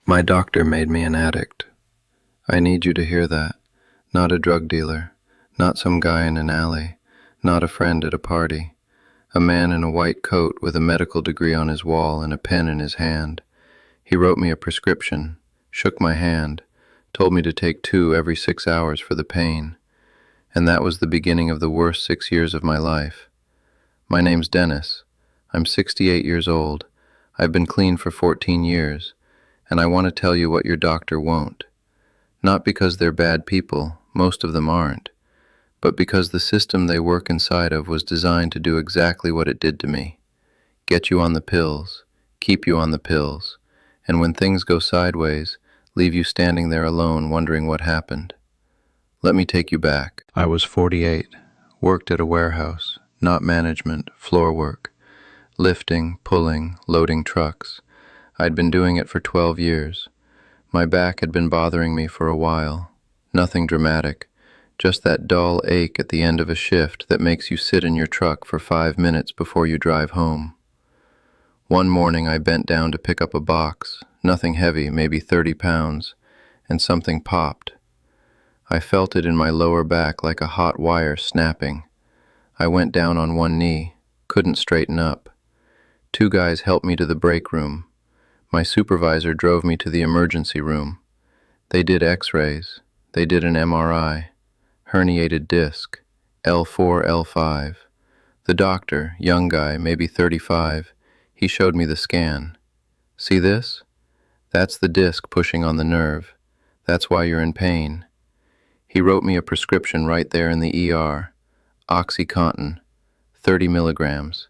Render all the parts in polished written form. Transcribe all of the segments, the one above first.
My doctor made me an addict. I need you to hear that. Not a drug dealer, not some guy in an alley, not a friend at a party. A man in a white coat with a medical degree on his wall and a pen in his hand. He wrote me a prescription, shook my hand, told me to take 2 every 6 hours for the pain. And that was the beginning of the worst 6 years of my life. My name's Dennis. I'm 68 years old. I've been clean for 14 years. And I want to tell you what your doctor won't. Not because they're bad people, most of them aren't, but because the system they work inside of was designed to do exactly what it did to me. Get you on the pills, keep you on the pills, and when things go sideways, leave you standing there alone wondering what happened. Let me take you back. I was 48, worked at a warehouse, not management, floor work, lifting, pulling, loading trucks. I'd been doing it for 12 years. My back had been bothering me for a while. Nothing dramatic, just that dull ache at the end of a shift that makes you sit in your truck for 5 minutes before you drive home. One morning I bent down to pick up a box, nothing heavy, maybe 30 pounds, and something popped. I felt it in my lower back like a hot wire snapping. I went down on one knee, couldn't straighten up. 2 guys helped me to the break room. My supervisor drove me to the emergency room. They did x-rays. They did an MRI. Herniated disc. L4, L5. The doctor, young guy, maybe 35, he showed me the scan. See this? That's the disc pushing on the nerve. That's why you're in pain. He wrote me a prescription right there in the ER. OxyContin, 30 milligrams.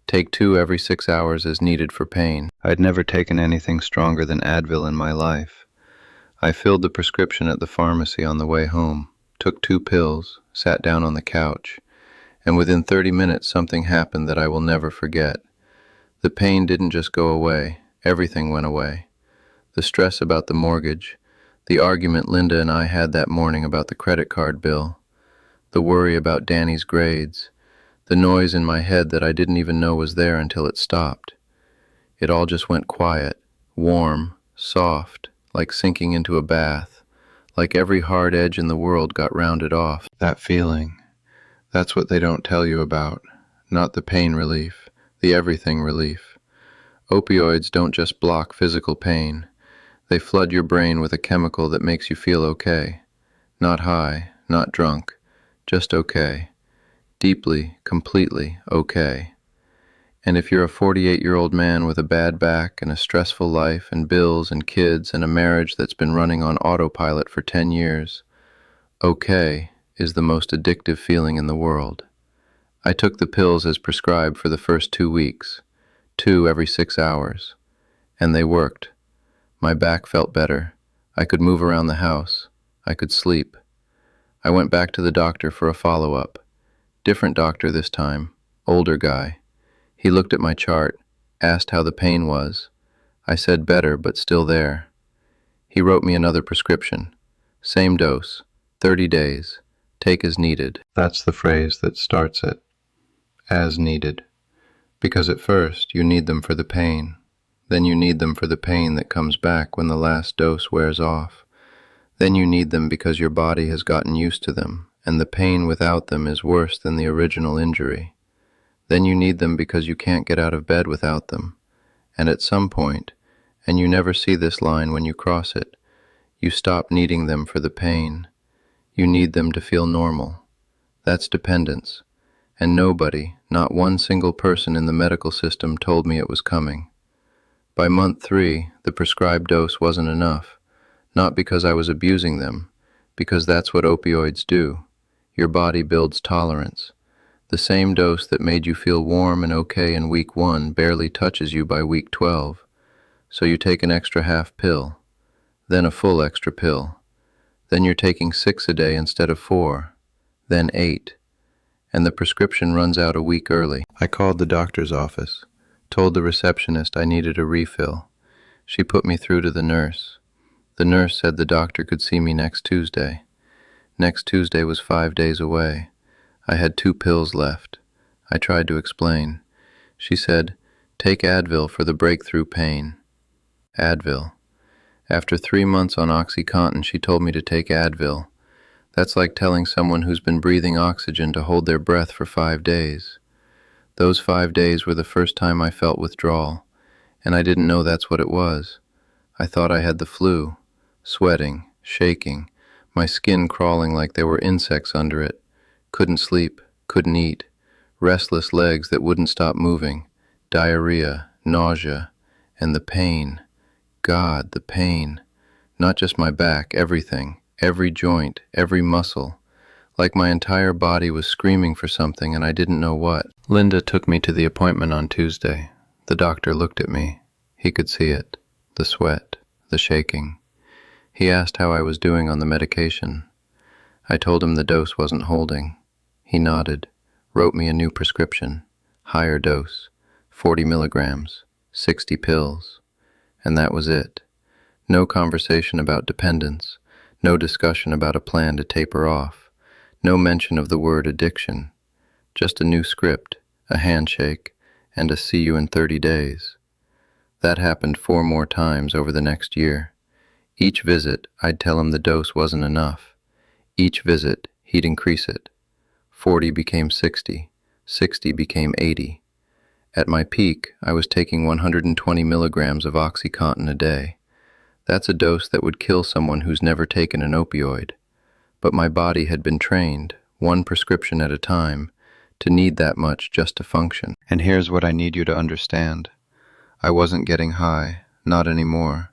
Take 2 every 6 hours as needed for pain. I'd never taken anything stronger than Advil in my life. I filled the prescription at the pharmacy on the way home, took 2 pills, sat down on the couch, and within 30 minutes something happened that I will never forget. The pain didn't just go away, everything went away. The stress about the mortgage, the argument Linda and I had that morning about the credit card bill, the worry about Danny's grades, the noise in my head that I didn't even know was there until it stopped. It all just went quiet, warm, soft, like sinking into a bath, like every hard edge in the world got rounded off. That feeling, that's what they don't tell you about, not the pain relief, the everything relief. Opioids don't just block physical pain. They flood your brain with a chemical that makes you feel okay. Not high, not drunk, just okay. Deeply, completely okay. And if you're a 48-year-old man with a bad back and a stressful life and bills and kids and a marriage that's been running on autopilot for 10 years, okay is the most addictive feeling in the world. I took the pills as prescribed for the first 2 weeks, 2 every 6 hours, and they worked. My back felt better. I could move around the house. I could sleep. I went back to the doctor for a follow-up. Different doctor this time, older guy. He looked at my chart, asked how the pain was. I said better, but still there. He wrote me another prescription. Same dose, 30 days. Take as needed. That's the phrase that starts it. As needed. Because at first you need them for the pain. Then you need them for the pain that comes back when the last dose wears off. Then you need them because your body has gotten used to them, and the pain without them is worse than the original injury. Then you need them because you can't get out of bed without them. And at some point, and you never see this line when you cross it, you stop needing them for the pain. You need them to feel normal. That's dependence. And nobody, not one single person in the medical system told me it was coming. By month 3, the prescribed dose wasn't enough. Not because I was abusing them, because that's what opioids do. Your body builds tolerance. The same dose that made you feel warm and okay in week 1 barely touches you by week 12. So you take an extra half pill, then a full extra pill. Then you're taking 6 a day instead of 4, then 8. And the prescription runs out a week early. I called the doctor's office, told the receptionist I needed a refill. She put me through to the nurse. The nurse said the doctor could see me next Tuesday. Next Tuesday was 5 days away. I had 2 pills left. I tried to explain. She said, "Take Advil for the breakthrough pain." Advil. After 3 months on OxyContin, she told me to take Advil. That's like telling someone who's been breathing oxygen to hold their breath for 5 days. Those 5 days were the first time I felt withdrawal, and I didn't know that's what it was. I thought I had the flu, sweating, shaking, my skin crawling like there were insects under it. Couldn't sleep, couldn't eat, restless legs that wouldn't stop moving, diarrhea, nausea, and the pain. God, the pain. Not just my back, everything, every joint, every muscle. Like my entire body was screaming for something and I didn't know what. Linda took me to the appointment on Tuesday. The doctor looked at me. He could see it. The sweat, the shaking. He asked how I was doing on the medication. I told him the dose wasn't holding. He nodded, wrote me a new prescription, higher dose, 40 milligrams, 60 pills. And that was it. No conversation about dependence, no discussion about a plan to taper off, no mention of the word addiction. Just a new script, a handshake, and a see you in 30 days. That happened 4 more times over the next year. Each visit, I'd tell him the dose wasn't enough. Each visit, he'd increase it. 40 became 60, 60 became 80. At my peak, I was taking 120 milligrams of OxyContin a day. That's a dose that would kill someone who's never taken an opioid. But my body had been trained, one prescription at a time, to need that much just to function. And here's what I need you to understand. I wasn't getting high, not anymore.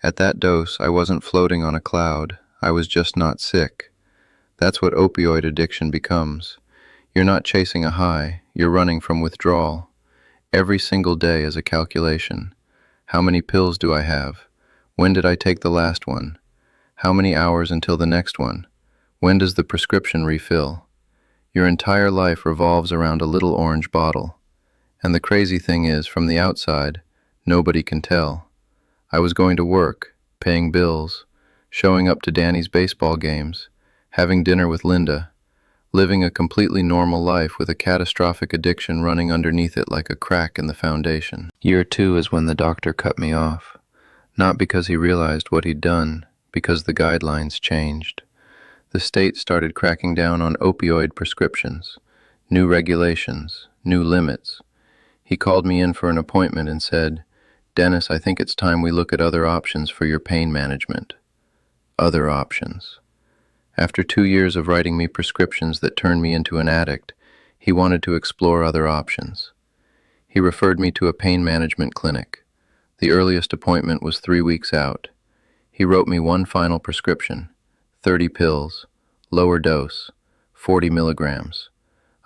At that dose, I wasn't floating on a cloud. I was just not sick. That's what opioid addiction becomes. You're not chasing a high, you're running from withdrawal. Every single day is a calculation. How many pills do I have? When did I take the last one? How many hours until the next one? When does the prescription refill? Your entire life revolves around a little orange bottle. And the crazy thing is, from the outside, nobody can tell. I was going to work, paying bills, showing up to Danny's baseball games, having dinner with Linda, living a completely normal life with a catastrophic addiction running underneath it like a crack in the foundation. Year 2 is when the doctor cut me off. Not because he realized what he'd done, because the guidelines changed. The state started cracking down on opioid prescriptions, new regulations, new limits. He called me in for an appointment and said, "Dennis, I think it's time we look at other options for your pain management." Other options. After 2 years of writing me prescriptions that turned me into an addict, he wanted to explore other options. He referred me to a pain management clinic. The earliest appointment was 3 weeks out. He wrote me one final prescription, 30 pills, lower dose, 40 milligrams.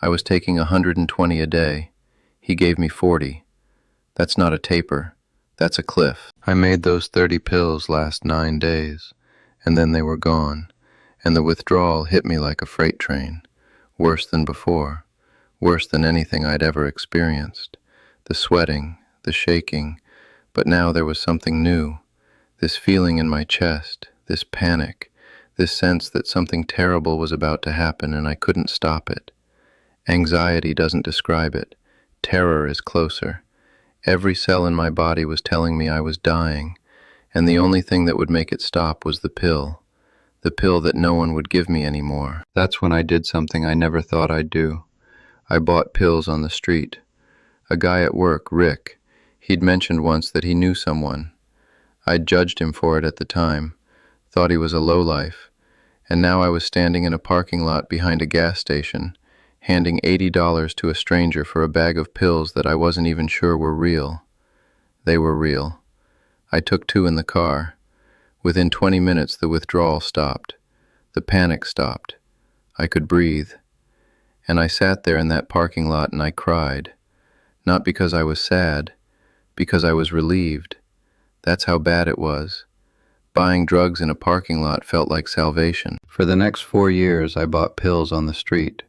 I was taking 120 a day. He gave me 40. That's not a taper. That's a cliff. I made those 30 pills last 9 days, and then they were gone. And the withdrawal hit me like a freight train, worse than before, worse than anything I'd ever experienced. The sweating, the shaking, but now there was something new, this feeling in my chest, this panic, this sense that something terrible was about to happen and I couldn't stop it. Anxiety doesn't describe it. Terror is closer. Every cell in my body was telling me I was dying, and the only thing that would make it stop was the pill that no one would give me anymore. That's when I did something I never thought I'd do. I bought pills on the street. A guy at work, Rick, he'd mentioned once that he knew someone. I'd judged him for it at the time, thought he was a lowlife, and now I was standing in a parking lot behind a gas station, handing $80 to a stranger for a bag of pills that I wasn't even sure were real. They were real. I took 2 in the car. Within 20 minutes, the withdrawal stopped. The panic stopped. I could breathe. And I sat there in that parking lot and I cried. Not because I was sad, because I was relieved. That's how bad it was. Buying drugs in a parking lot felt like salvation. For the next 4 years, I bought pills on the street.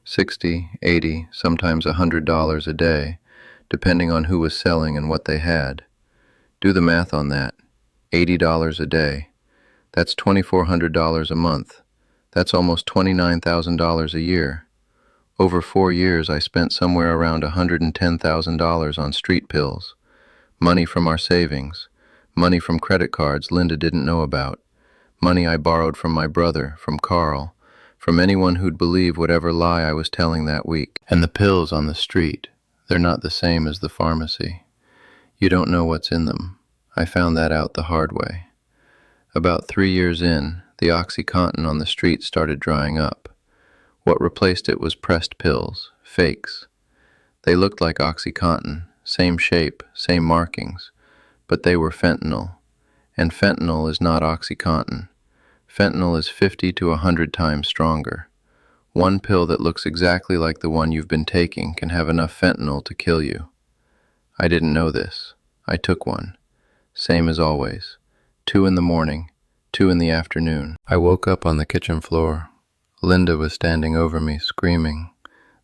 $60, $80, sometimes $100 a day, depending on who was selling and what they had. Do the math on that. $80 a day. That's $2,400 a month. That's almost $29,000 a year. Over 4 years, I spent somewhere around $110,000 on street pills. Money from our savings, Money from credit cards Linda didn't know about. Money I borrowed from my brother, from Carl, from anyone who'd believe whatever lie I was telling that week. And the pills on the street, they're not the same as the pharmacy. You don't know what's in them. I found that out the hard way. About 3 years in, the OxyContin on the street started drying up. What replaced it was pressed pills, fakes. They looked like OxyContin, same shape, same markings, but they were fentanyl. And fentanyl is not OxyContin. Fentanyl is 50 to 100 times stronger. One pill that looks exactly like the one you've been taking can have enough fentanyl to kill you. I didn't know this. I took one. Same as always. 2 in the morning, 2 in the afternoon. I woke up on the kitchen floor. Linda was standing over me, screaming.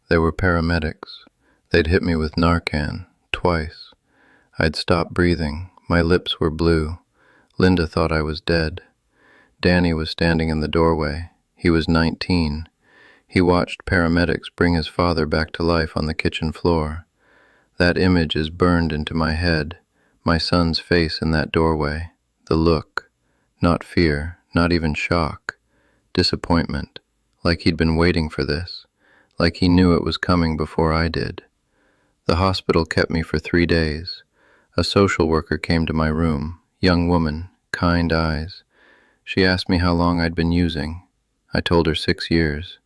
There were paramedics. They'd hit me with Narcan, twice. I'd stopped breathing. My lips were blue. Linda thought I was dead. Danny was standing in the doorway. He was 19. He watched paramedics bring his father back to life on the kitchen floor. That image is burned into my head, my son's face in that doorway. The look, not fear, not even shock, disappointment, like he'd been waiting for this, like he knew it was coming before I did. The hospital kept me for 3 days. A social worker came to my room, young woman, kind eyes. She asked me how long I'd been using. I told her 6 years.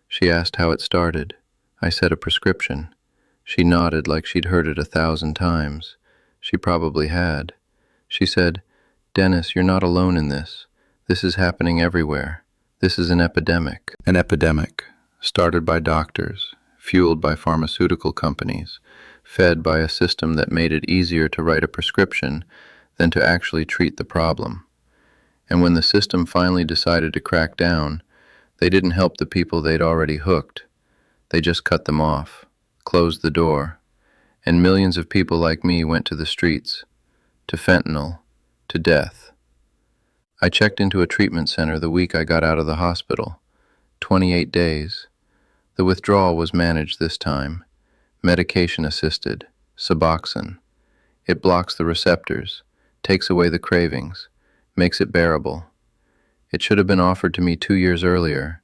She asked how it started. I said a prescription. She nodded like she'd heard it 1,000 times. She probably had. She said, "Dennis, you're not alone in this. This is happening everywhere. This is an epidemic." An epidemic, started by doctors, fueled by pharmaceutical companies, fed by a system that made it easier to write a prescription than to actually treat the problem. And when the system finally decided to crack down, they didn't help the people they'd already hooked. They just cut them off, closed the door, and millions of people like me went to the streets, to fentanyl, to death. I checked into a treatment center the week I got out of the hospital. 28 days. The withdrawal was managed this time. Medication assisted, Suboxone. It blocks the receptors, takes away the cravings, makes it bearable. It should have been offered to me 2 years earlier.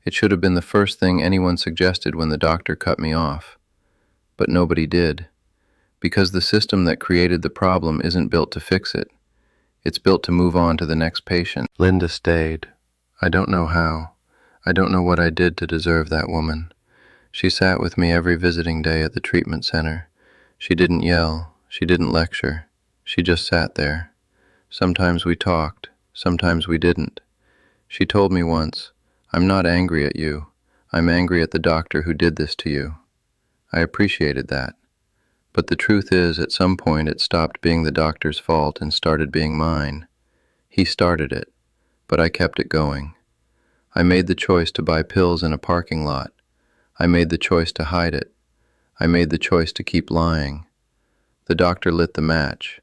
It should have been the first thing anyone suggested when the doctor cut me off. But nobody did. Because the system that created the problem isn't built to fix it. It's built to move on to the next patient. Linda stayed. I don't know how. I don't know what I did to deserve that woman. She sat with me every visiting day at the treatment center. She didn't yell. She didn't lecture. She just sat there. Sometimes we talked. Sometimes we didn't. She told me once, "I'm not angry at you. I'm angry at the doctor who did this to you." I appreciated that. But the truth is, at some point it stopped being the doctor's fault and started being mine. He started it, but I kept it going. I made the choice to buy pills in a parking lot. I made the choice to hide it. I made the choice to keep lying. The doctor lit the match,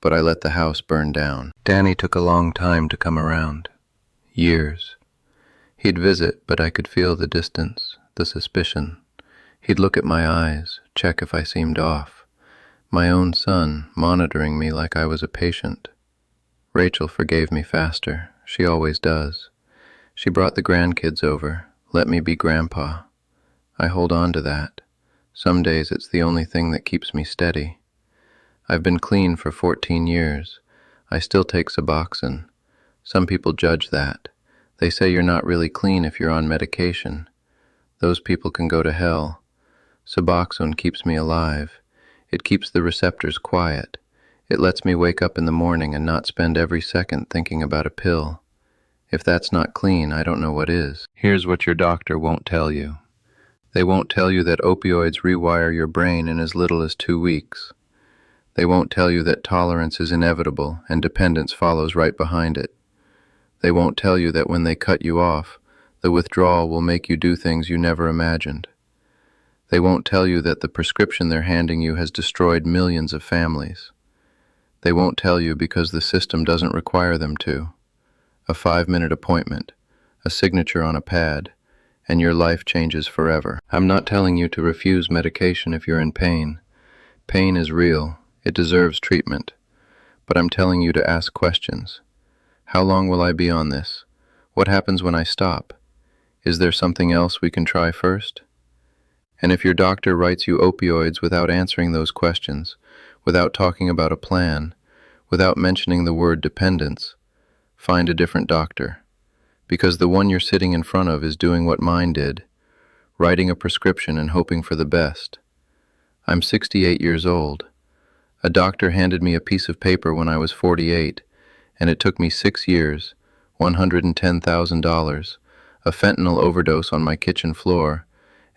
but I let the house burn down. Danny took a long time to come around. Years. He'd visit, but I could feel the distance, the suspicion. He'd look at my eyes, check if I seemed off. My own son monitoring me like I was a patient. Rachel forgave me faster. She always does. She brought the grandkids over, let me be grandpa. I hold on to that. Some days it's the only thing that keeps me steady. I've been clean for 14 years. I still take Suboxone. Some people judge that. They say you're not really clean if you're on medication. Those people can go to hell. Suboxone keeps me alive. It keeps the receptors quiet. It lets me wake up in the morning and not spend every second thinking about a pill. If that's not clean, I don't know what is. Here's what your doctor won't tell you. They won't tell you that opioids rewire your brain in as little as 2 weeks. They won't tell you that tolerance is inevitable and dependence follows right behind it. They won't tell you that when they cut you off, the withdrawal will make you do things you never imagined. They won't tell you that the prescription they're handing you has destroyed millions of families. They won't tell you because the system doesn't require them to. A 5-minute appointment, a signature on a pad, and your life changes forever. I'm not telling you to refuse medication if you're in pain. Pain is real. It deserves treatment. but I'm telling you to ask questions. How long will I be on this? What happens when I stop? Is there something else we can try first? And if your doctor writes you opioids without answering those questions, without talking about a plan, without mentioning the word dependence, find a different doctor. Because the one you're sitting in front of is doing what mine did, writing a prescription and hoping for the best. I'm 68 years old. A doctor handed me a piece of paper when I was 48, and it took me 6 years, $110,000, a fentanyl overdose on my kitchen floor,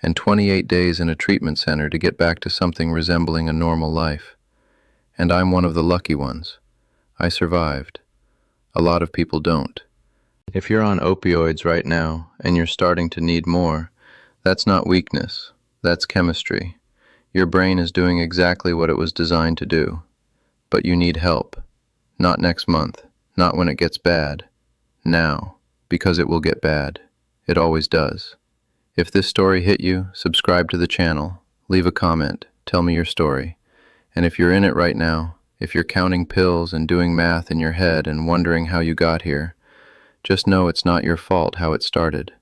and 28 days in a treatment center to get back to something resembling a normal life. And I'm one of the lucky ones. I survived. A lot of people don't. If you're on opioids right now and you're starting to need more, that's not weakness, that's chemistry. Your brain is doing exactly what it was designed to do. But you need help. Not next month, not when it gets bad. Now, because it will get bad. It always does. If this story hit you, subscribe to the channel, leave a comment, tell me your story. And if you're in it right now, if you're counting pills and doing math in your head and wondering how you got here, just know it's not your fault how it started.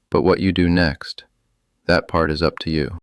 But what you do next, that part is up to you.